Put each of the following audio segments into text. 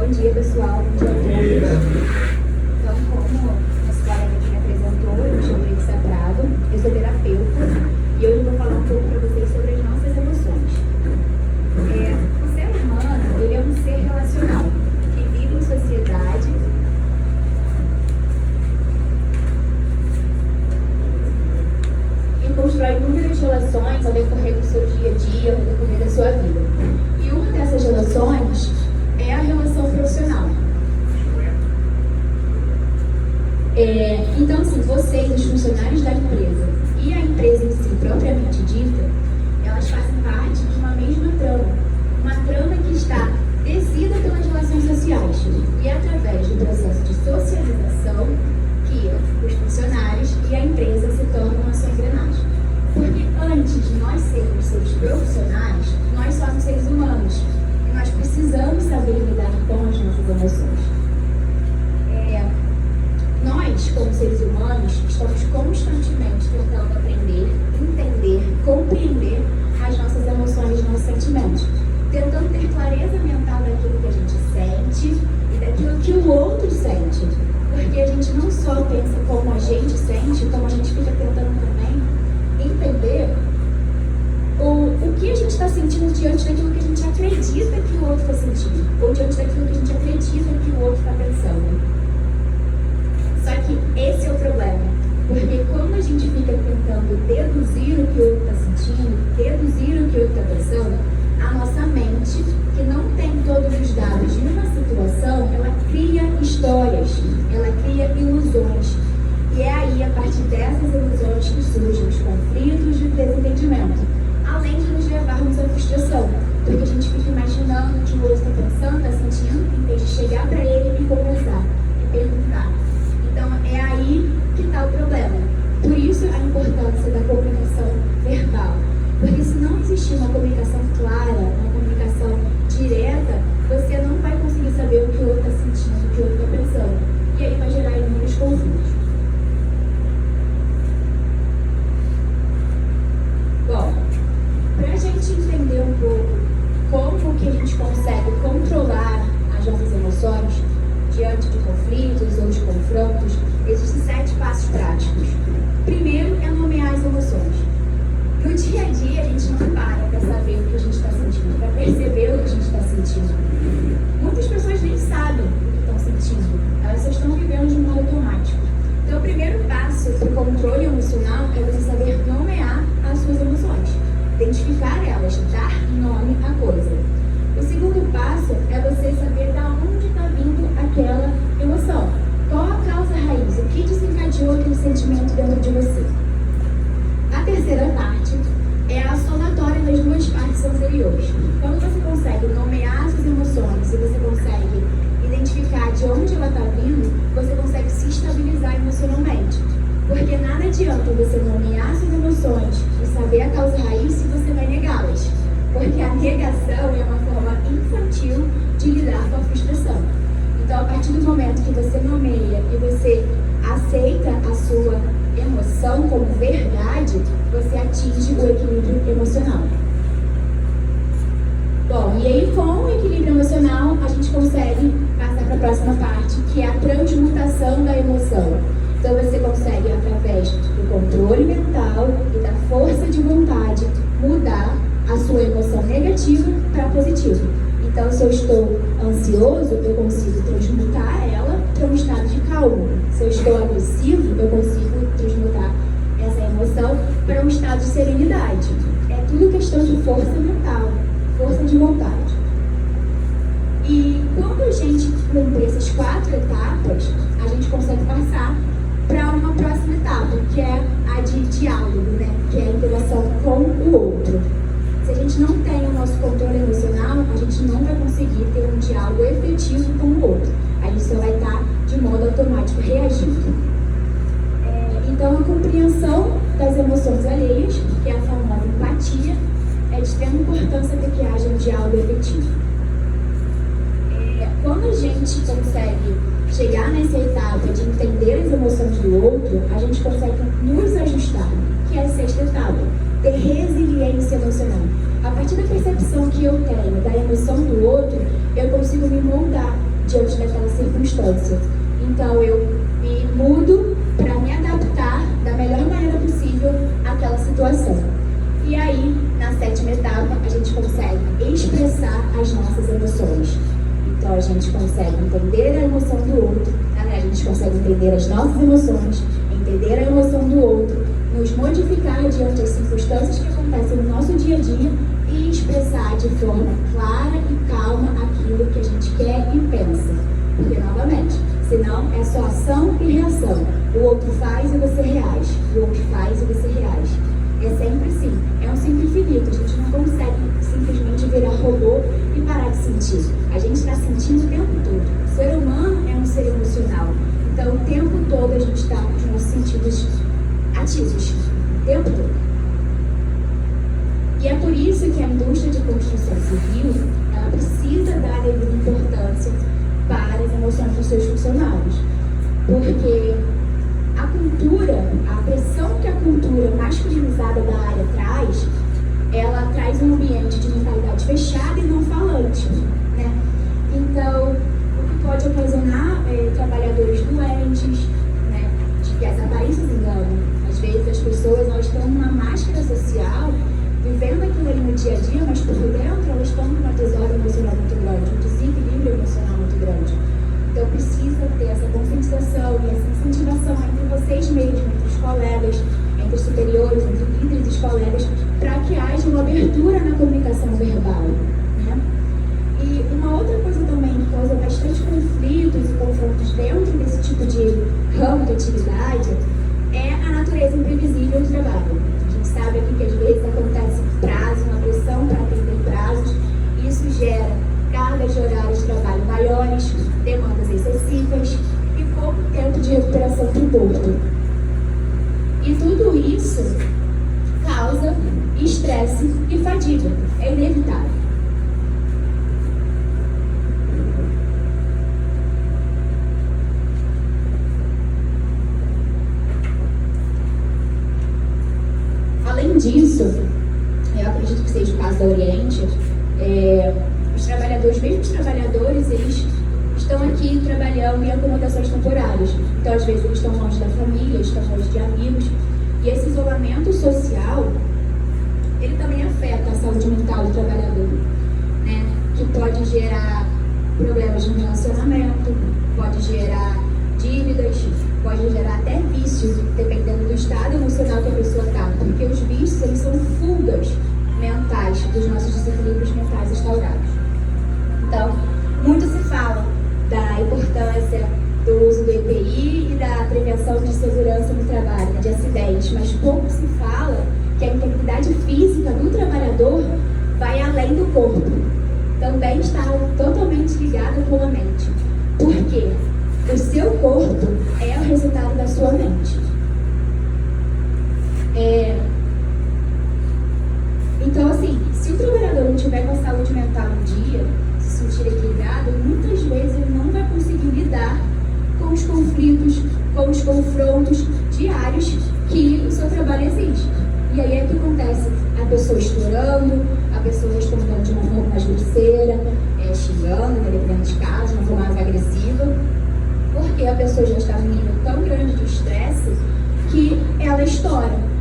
Bom dia, pessoal. Bom dia a todos. Então, como a senhora aqui me apresentou, eu me chamo Elissa Prado, eu sou terapeuta e hoje eu vou falar um pouco para vocês sobre as nossas emoções. O ser humano, ele é um ser relacional, que vive em sociedade e constrói inúmeras relações ao decorrer do seu dia a dia, ao decorrer da sua vida. E uma dessas relações é a relação profissional. Então, assim, vocês, os funcionários da empresa e a empresa em si, propriamente dita, elas fazem parte de uma mesma trama que está tecida pelas relações sociais e através do processo de socialização que os funcionários e a empresa se tornam a sua engrenagem. Porque antes de nós sermos seres profissionais, nós somos seres humanos e nós precisamos saber lidar com as nossas emoções. Nós, como seres humanos, estamos constantemente tentando aprender, entender, compreender as nossas emoções e nossos sentimentos, tentando ter clareza mental daquilo que a gente sente e daquilo que o outro sente, porque a gente não só pensa como a gente sente, como a gente fica tentando também entender o que a gente está sentindo diante daquilo que a gente acredita que o outro está sentindo, ou diante daquilo que a gente acredita que o outro está pensando. Só que esse é o problema, porque quando a gente fica tentando deduzir o que o outro está sentindo, deduzir o que o outro está pensando, a nossa mente, que não tem todos os dados de uma situação, ela cria histórias, ela cria ilusões. E é aí, a partir dessas ilusões, que surgem os conflitos e o desentendimento, além de nos levarmos à frustração, porque a gente fica imaginando o que o outro está pensando, está sentindo, em vez de chegar para ele e conversar, e perguntar. Então, é aí que está o problema. Por isso, a importância da comunicação verbal. Porque se não existir uma comunicação clara, uma comunicação direta, você não vai conseguir saber o que o outro está sentindo, o que o outro está pensando. E aí vai gerar inúmeros conflitos. Bom, para a gente entender um pouco como que a gente consegue controlar as nossas emoções diante de conflitos ou de confrontos, existem 7 passos práticos. Primeiro é nomear as emoções. No dia a dia, a gente não para saber o que a gente está sentindo, para perceber o que a gente está sentindo. Muitas pessoas nem sabem o que estão sentindo, elas só estão vivendo de um modo automático. Então, o primeiro passo para o controle emocional é você saber nomear as suas emoções, identificar elas, dar nome à coisa. O segundo passo é você saber de onde está vindo aquela emoção. Qual a causa raiz? O que desencadeou aquele sentimento dentro de você? A terceira parte é a somatória das duas partes anteriores. Quando você consegue nomear suas emoções e você consegue identificar de onde ela está vindo, você consegue se estabilizar emocionalmente. Porque nada adianta você nomear suas emoções e saber a causa raiz se você vai negá-las. Porque a negação é uma forma infantil de lidar com a frustração. Então, a partir do momento que você nomeia e você aceita a sua emoção como verdade, você atinge o equilíbrio emocional. Bom, e aí com o equilíbrio emocional, a gente consegue passar para a próxima parte, que é a transmutação da emoção. Então, você consegue, através do controle mental e da força de vontade, mudar a sua emoção negativa para positiva. Então, se eu estou ansioso, eu consigo transmutar ela para um estado de calma. Se eu estou agressivo, eu consigo transmutar essa emoção para um estado de serenidade. É tudo questão de força mental, força de vontade. E quando a gente cumpre essas 4 etapas, a gente consegue passar para uma próxima etapa, que é a de diálogo, né? Que é a interação com o outro. Se a gente não tem o nosso controle emocional, a gente não vai conseguir ter um diálogo efetivo com o outro. A gente só vai estar de modo automático reagindo. Então, a compreensão das emoções alheias, que é a famosa empatia, é de extrema importância para que haja um diálogo efetivo. Quando a gente consegue chegar nessa etapa de entender as emoções do outro, a gente consegue nos ajustar, que é a 6ª etapa, ter resiliência emocional. A partir da percepção que eu tenho da emoção do outro, eu consigo me moldar diante daquela circunstância. Então eu me mudo para me adaptar da melhor maneira possível àquela situação. E aí, na 7ª etapa, a gente consegue expressar as nossas emoções. Então a gente consegue entender a emoção do outro, né? A gente consegue entender as nossas emoções, entender a emoção do outro, nos modificar diante das circunstâncias que acontecem no nosso dia a dia e expressar de forma clara e calma aquilo que a gente quer e pensa. Porque, novamente, senão é só ação e reação. O outro faz e você reage. O outro faz e você reage. É sempre assim. É um ciclo infinito. A gente não consegue simplesmente virar robô e parar de sentir. A gente está sentindo o tempo todo. O ser humano é um ser emocional. Então, o tempo todo a gente está com os nossos sentidos ativos. O tempo todo. E é por isso que a indústria de construção civil, ela precisa dar a devida importância para as emoções dos seus funcionários. Porque a cultura, a pressão que a cultura masculinizada da área traz, ela traz um ambiente de mentalidade fechada e não falante, né? Então, o que pode ocasionar trabalhadores doentes, né? De que as aparências enganam. Às vezes as pessoas elas estão numa máscara social, vivendo aquilo ali no dia a dia, mas por dentro elas estão com uma desordem emocional muito grande, um desequilíbrio emocional muito grande. Então precisa ter essa conscientização e essa incentivação entre vocês mesmos, entre os colegas, entre os superiores, entre líderes e os colegas, para que haja uma abertura na comunicação verbal, né? E uma outra coisa também que causa bastante conflitos e confrontos dentro desse tipo de ramo de atividade é a natureza imprevisível do trabalho. A gente sabe aqui que às vezes acontece prazo, uma pressão para atender prazos, e isso gera cargas de horários de trabalho maiores, demandas excessivas e pouco tempo de recuperação para o corpo. E tudo isso causa estresse e fadiga. É inevitável. Além disso, eu acredito que seja o caso da Oriente, os trabalhadores, mesmo os trabalhadores, eles estão aqui trabalhando em acomodações temporárias. Então, às vezes, eles estão longe da família, estão longe de amigos. E esse isolamento social, ele também afeta a saúde mental do trabalhador, né? Que pode gerar problemas no relacionamento, pode gerar dívidas, pode gerar até vícios, dependendo do estado emocional que a pessoa está. Porque os vícios, eles são fugas mentais dos nossos desequilíbrios mentais instaurados. Então, muito se fala da importância do uso do EPI e da prevenção de segurança no trabalho, de acidentes, mas pouco se fala que a integridade física do trabalhador vai além do corpo. Também está totalmente ligada com a mente. Por quê? O seu corpo é o resultado da sua mente. Então, assim, se o trabalhador não tiver com a saúde mental em dia, se sentir equilibrado, muitas vezes ele não vai conseguir lidar com os conflitos, com os confrontos diários que o seu trabalho exige. E aí é que acontece a pessoa estourando, a pessoa respondendo de uma forma mais grosseira, xingando, dependendo de casos, de uma forma mais agressiva, porque a pessoa já está num nível tão grande de estresse que ela estoura.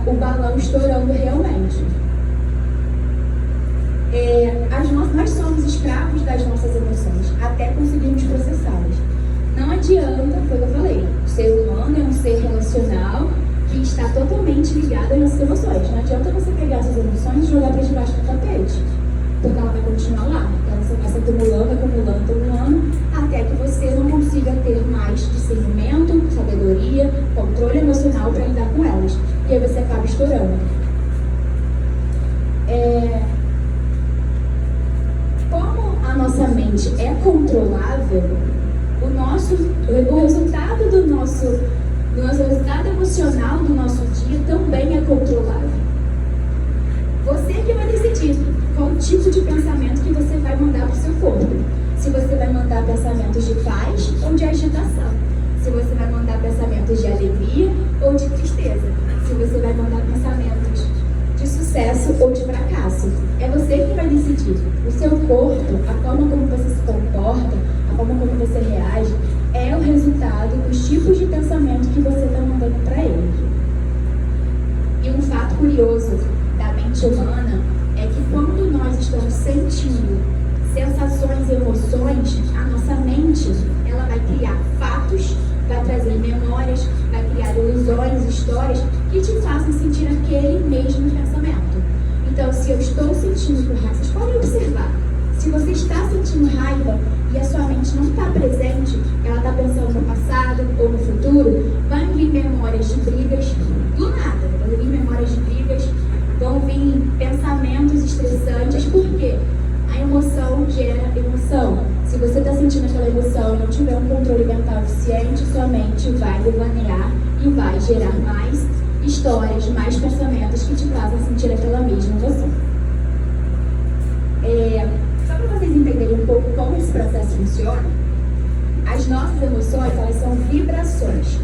O balão estourando realmente. Nós somos escravos das nossas emoções, até conseguirmos processá-las. Não adianta, foi o que eu falei, o ser humano é um ser relacional que está totalmente ligado às nossas emoções. Não adianta você pegar essas emoções e jogar para debaixo do tapete, porque ela vai continuar lá. Então você vai se acumulando, até que você não consiga ter mais discernimento, sabedoria, controle emocional para lidar com elas. E aí você acaba estourando. Como a nossa mente é controlável, o resultado do nosso resultado emocional do nosso dia também é controlável. Você que vai decidir qual tipo de pensamento que você vai mandar para o seu corpo. Se você vai mandar pensamentos de paz ou de agitação. Se você vai mandar pensamentos de alegria ou de tristeza. Se você vai mandar pensamentos de sucesso ou de fracasso. É você que vai decidir. O seu corpo, a forma como você se comporta, a forma como você reage, é o resultado dos tipos de pensamento que você está mandando para ele. E um fato curioso da mente humana é que quando nós estamos sentindo sensações e emoções, a nossa mente ela vai criar fatos, vai trazer memórias, vai criar ilusões, histórias que te façam sentir aquele mesmo pensamento. Então, se eu estou sentindo raiva, vocês podem observar, se você está sentindo raiva e a sua mente não está presente, ela está pensando no passado ou no futuro, vai vir memórias de brigas do nada, vão vir memórias de brigas, vão vir pensamentos estressantes, por quê? A emoção gera emoção. Se você está sentindo aquela emoção e não tiver um controle mental eficiente, sua mente vai devanear e vai gerar mais histórias, mais pensamentos que te fazem sentir aquela mesma emoção. Só para vocês entenderem um pouco como esse processo funciona, as nossas emoções, elas são vibrações.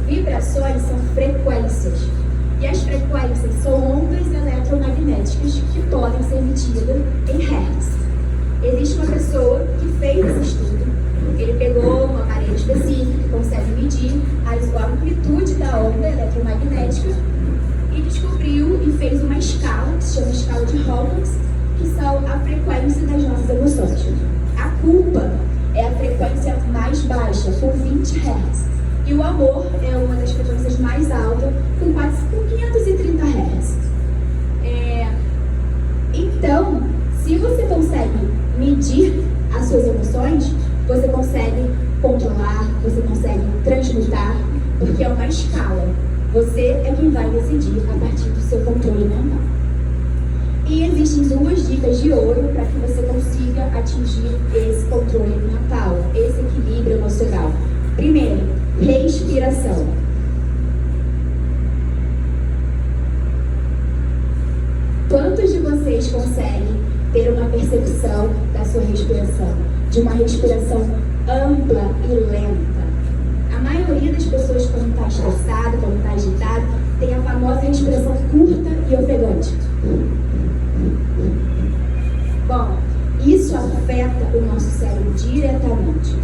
Vibrações são frequências. E as frequências são ondas eletromagnéticas que podem ser emitidas em hertz. Existe uma pessoa que fez esse estudo. Ele pegou um aparelho específico que consegue medir a amplitude da onda eletromagnética e descobriu e fez uma escala, que se chama escala de Hawkins, que são a frequência das nossas emoções. A culpa é a frequência mais baixa, com 20 Hz. E o amor é uma das frequências mais altas, com quase 530 Hz. Então, se você consegue medir as suas emoções, você consegue controlar, você consegue transmutar, porque é uma escala. Você é quem vai decidir a partir do seu controle mental. E existem duas dicas de ouro para que você consiga atingir esse controle mental, esse equilíbrio emocional. Primeiro, respiração. Quantos de vocês conseguem ter uma percepção da sua respiração? De uma respiração ampla e lenta. A maioria das pessoas, quando está estressada, quando está agitada, tem a famosa respiração curta e ofegante. Bom, isso afeta o nosso cérebro diretamente.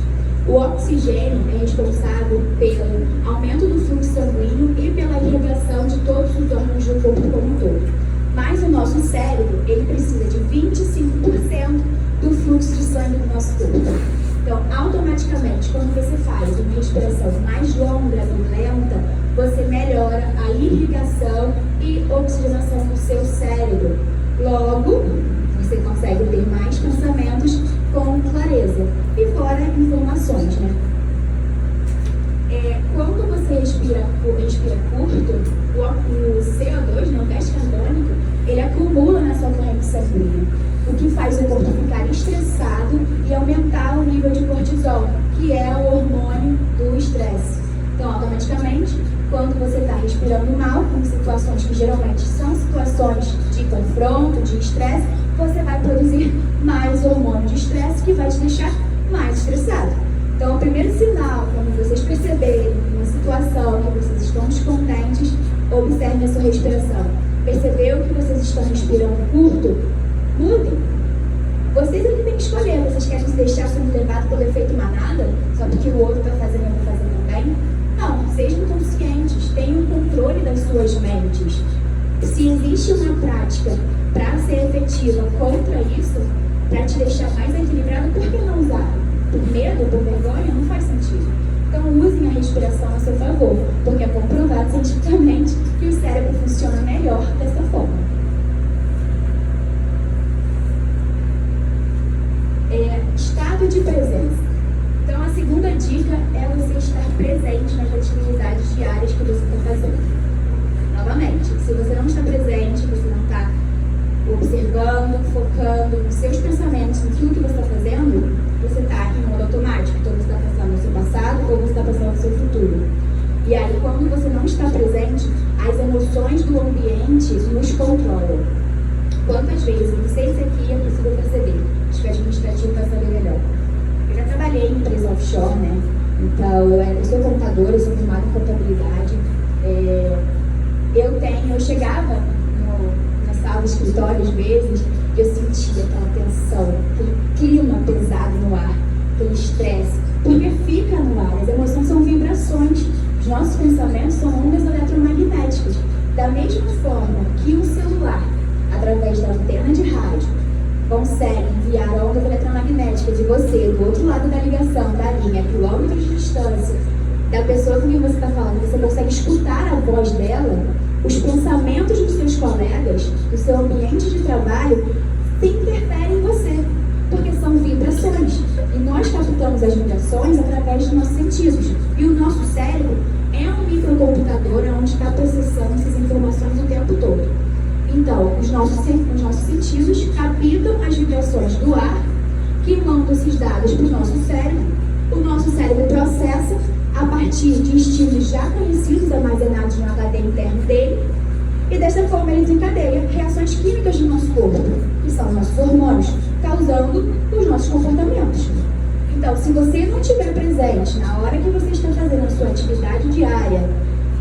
O oxigênio é responsável pelo aumento do fluxo sanguíneo e pela irrigação de todos os órgãos do corpo como um todo. Mas o nosso cérebro, ele precisa de 25% do fluxo de sangue do nosso corpo. Então, automaticamente, quando você faz uma respiração mais longa e lenta, você melhora a irrigação e oxigenação do seu cérebro. Logo, você consegue ter mais pensamentos com clareza. E fora informações, né? Quando você respira curto, o CO2, né, o gás carbônico, ele acumula na sua corrente sanguínea, o que faz o corpo ficar estressado e aumentar o nível de cortisol, que é o hormônio do estresse. Então, automaticamente, quando você está respirando mal, em situações que geralmente são situações de confronto, de estresse, você vai produzir mais hormônio de estresse que vai te deixar mais estressado. Então, o primeiro sinal, quando vocês perceberem uma situação que vocês estão descontentes, observem a sua respiração. Percebeu que vocês estão respirando curto? Mudem. Vocês é que têm que escolher. Vocês querem se deixar sendo levados pelo efeito manada? Só porque o outro está fazendo, eu vou fazer também? Não, sejam conscientes. Tenham controle das suas mentes. Se existe uma prática para ser efetiva contra isso, para te deixar mais equilibrado, por que não usar? Por medo, por vergonha, não faz sentido. Então usem a respiração a seu favor, porque é comprovado cientificamente que o cérebro funciona melhor dessa forma. Estado de presença. Então a segunda dica é você estar presente nas atividades diárias que você está fazendo. Novamente, se você não está presente, você não está observando, focando nos seus pensamentos, naquilo que você está fazendo, você está em modo automático. Então você está pensando no seu passado ou você está pensando no seu futuro. E aí, quando você não está presente, as emoções do ambiente nos controlam. Quantas vezes, não sei se aqui é possível perceber, acho que o administrativo vai saber melhor. Eu já trabalhei em empresa offshore, né? Então, eu sou contadora, eu sou formada em contabilidade. Eu chegava na sala do escritório, às vezes, e eu sentia aquela tensão, aquele clima pesado no ar, aquele estresse, porque fica no ar. As emoções são vibrações, os nossos pensamentos são ondas eletromagnéticas. Da mesma forma que um celular, através da antena de rádio, consegue enviar ondas eletromagnéticas de você, do outro lado da ligação, da linha, quilômetros de distância, da pessoa com quem você está falando, você consegue escutar a voz dela, os pensamentos dos seus colegas, do seu ambiente de trabalho, se interferem em você, porque são vibrações. E nós captamos as vibrações através dos nossos sentidos. E o nosso cérebro é um microcomputador onde está processando essas informações o tempo todo. Então, os nossos sentidos captam as vibrações do ar, que mandam esses dados para o nosso cérebro. O nosso cérebro processa a partir de estímulos já conhecidos, armazenados no HD interno dele, e dessa forma ele desencadeia reações químicas do nosso corpo, que são os nossos hormônios, causando os nossos comportamentos. Então, se você não estiver presente na hora que você está fazendo a sua atividade diária,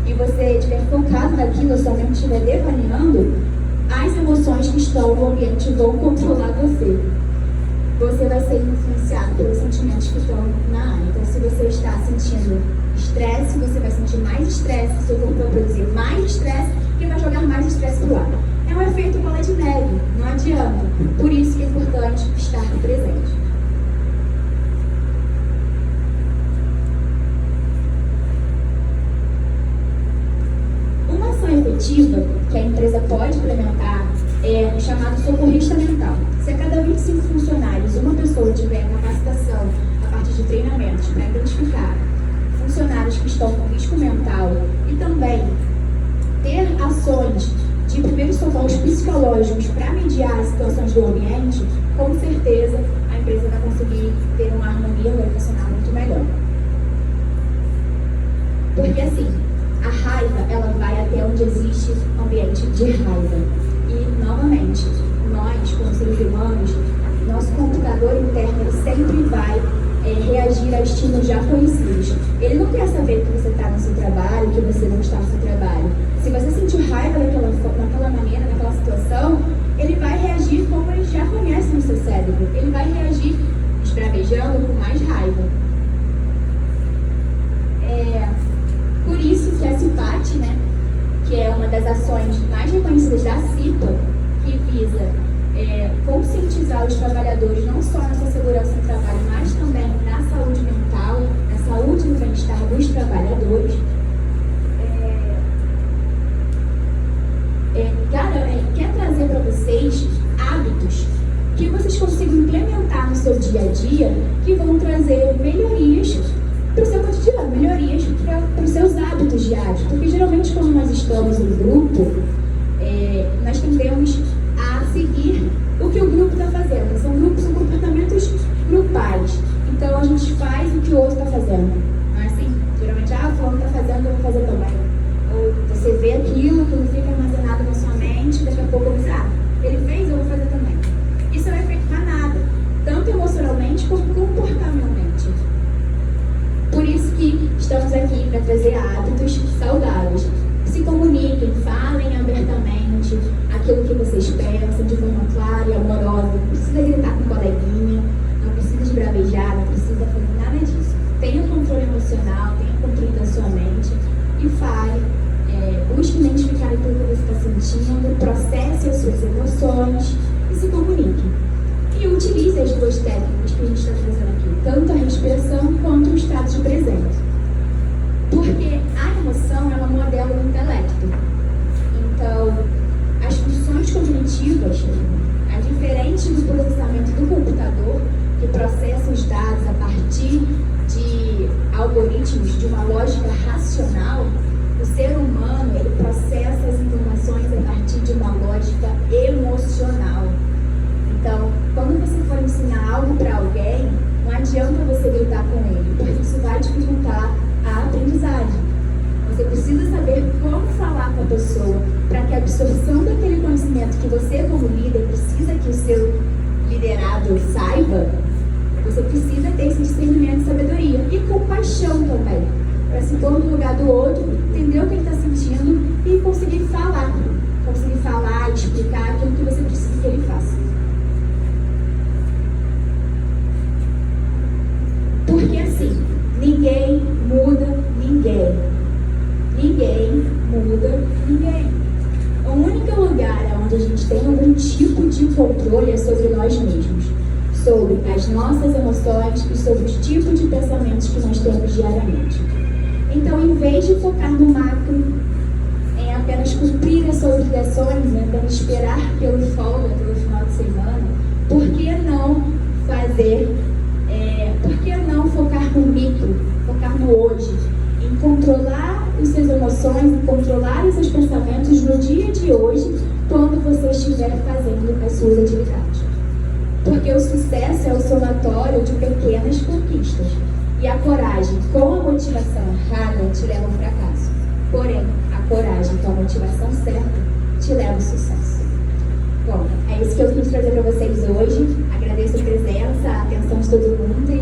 e você estiver focado naquilo, sua mente estiver devaneando, as emoções que estão no ambiente vão controlar você. Você vai ser influenciado pelos sentimentos que estão na área. Então, se você está sentindo estresse, você vai sentir mais estresse, seu corpo vai produzir mais estresse e vai jogar mais estresse para o ar. É um efeito bola de neve, não adianta. Por isso que é importante estar presente. Uma ação efetiva que a empresa pode implementar é o chamado socorrista mental. Se a cada 25 funcionários uma pessoa tiver capacitação a partir de treinamentos para identificar funcionários que estão com risco mental e também ter ações de primeiros socorros psicológicos para mediar as situações do ambiente, com certeza a empresa vai conseguir ter uma harmonia organizacional muito melhor. Porque assim, a raiva, ela vai até onde existe ambiente de raiva. E, novamente, nós, como seres humanos, nosso computador interno, ele sempre vai reagir a estímulos já conhecidos. Ele não quer saber que você está no seu trabalho, que você não está no seu trabalho. Se você sentir raiva daquela maneira, naquela situação, ele vai reagir como ele já conhece no seu cérebro. Ele vai reagir esbravejando com mais raiva. Por isso que a CIPAT, né, que é uma das ações mais reconhecidas da CIPA, que visa conscientizar os trabalhadores não só na sua segurança no trabalho, mas também na saúde mental, na saúde e no bem-estar dos trabalhadores, quer trazer para vocês hábitos que vocês consigam implementar no seu dia a dia, que vão trazer melhorias para o seu cotidiano, melhorias para os seus hábitos diários. Porque geralmente quando nós estamos em grupo, nós tendemos a seguir o que o grupo está fazendo. São comportamentos grupais. Então a gente faz o que o outro está fazendo. Não é assim? Geralmente, o fulano está fazendo, eu vou fazer também. Ou você vê aquilo fica armazenado na sua mente, daqui a pouco você, ele fez, eu vou fazer também. Isso é um efeito manada, tanto emocionalmente como comportamentalmente. Por isso que estamos aqui para trazer hábitos saudáveis. Se comuniquem, falem abertamente aquilo que vocês pensam de forma clara e amorosa. Não precisa gritar com o coleguinha, não precisa esbravejar, não precisa fazer nada disso. Tenha controle emocional, tenha controle da sua mente e fale. Busque identificar aquilo que você está sentindo, processe as suas emoções e se comunique. E utilize as duas técnicas que a gente está trazendo aqui, tanto a respiração quanto o estado de presente. Porque a emoção, ela modela o intelecto. Então, as funções cognitivas, diferente do processamento do computador, que processa os dados a partir de algoritmos de uma lógica racional, o ser humano, ele processa as informações a partir de uma lógica emocional. Então, quando você for ensinar algo para alguém, não adianta você gritar com ele, porque isso vai dificultar a aprendizagem. Você precisa saber como falar com a pessoa para que a absorção daquele conhecimento que você, como líder, precisa que o seu liderado saiba. Você precisa ter esse discernimento e sabedoria e compaixão também, para se pôr no lugar do outro, entender o que ele está sentindo e conseguir falar, explicar aquilo que você precisa que ele faça. controle é sobre nós mesmos, sobre as nossas emoções e sobre os tipos de pensamentos que nós temos diariamente. Então, em vez de focar no macro, em apenas cumprir as suas obrigações, em apenas esperar pelo folga, pelo final de semana, por que não focar no micro, focar no hoje, em controlar as suas emoções, em controlar os seus pensamentos no dia de hoje, quando você estiver fazendo as suas atividades. Porque o sucesso é o somatório de pequenas conquistas. E a coragem com a motivação errada te leva ao fracasso. Porém, a coragem com a motivação certa te leva ao sucesso. Bom, é isso que eu quis trazer para vocês hoje. Agradeço a presença, a atenção de todo mundo e